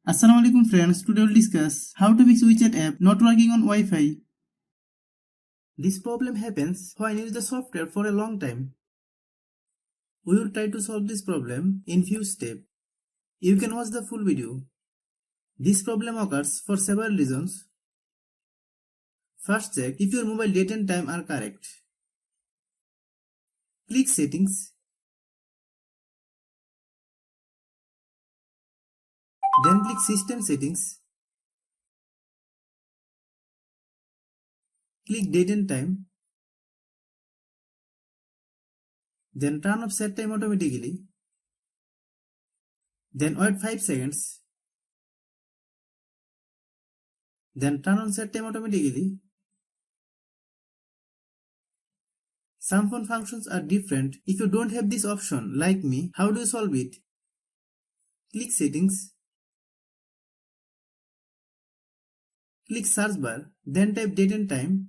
Assalamualaikum friends, today we'll discuss how to fix WeChat app not working on Wi-Fi. This problem happens when you use the software for a long time. We will try to solve this problem in few steps. You can watch the full video. This problem occurs for several reasons. First, check if your mobile date and time are correct. Click Settings. Then click System Settings. Click Date and Time. Then turn off set time automatically. Then wait 5 seconds. Then turn on set time automatically. Some phone functions are different. If you don't have this option, like me, how do you solve it? Click Settings. Click Search bar, then type date and time.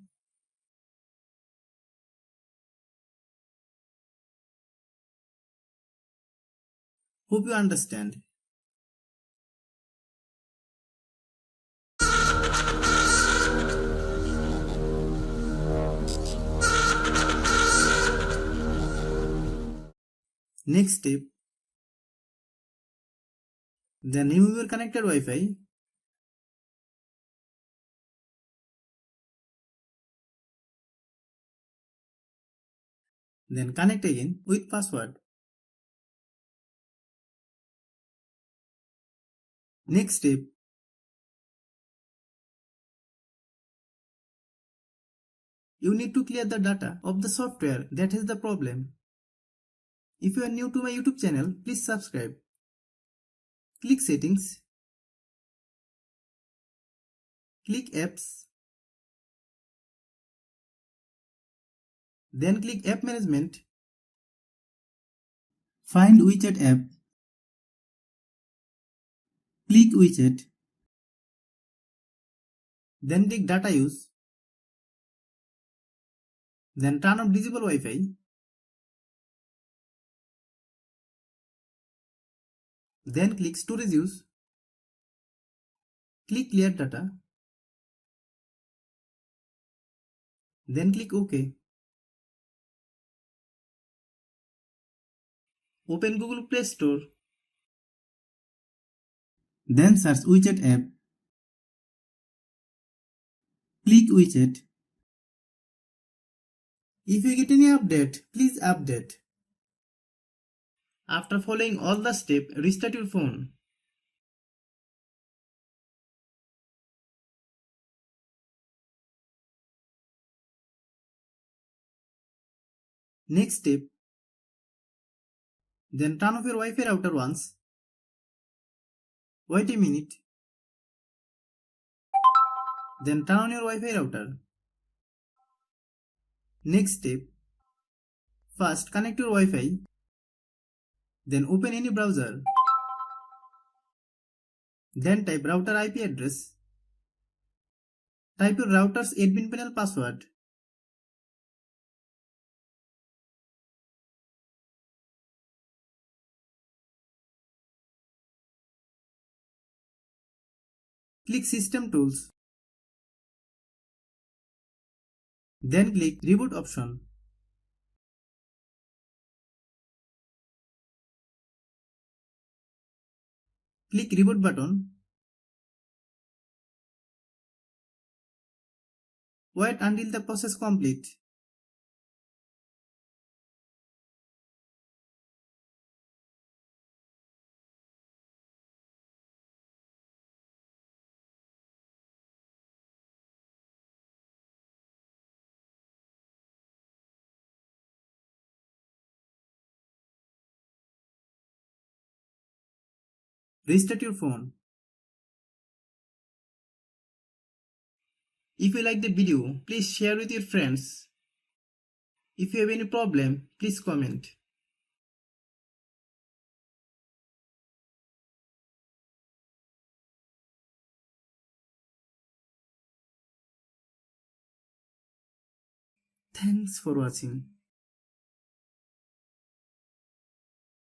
Hope you understand. Next step. Then remove your connected Wi-Fi. Then connect again with password. Next step. You need to clear the data of the software that has the problem. If you are new to my YouTube channel, please subscribe. Click Settings. Click Apps. Then click App Management. Find WeChat app. Click WeChat. Then click Data Use. Then turn off Disable Wi-Fi. Then click Storage Use. Click Clear Data. Then click OK. Open Google Play Store. Then search WeChat app. Click WeChat. If you get any update, please update. After following all the steps, restart your phone. Next step. Then turn off your Wi-Fi router once. Wait a minute. Then turn on your Wi-Fi router. Next step. First connect your Wi-Fi. Then open any browser. Then type router IP address. Type your router's admin panel password. Click System Tools. Then click Reboot option. Click Reboot button. Wait until the process complete. Restart your phone. If you like the video, please share with your friends. If you have any problem, please comment. Thanks for watching.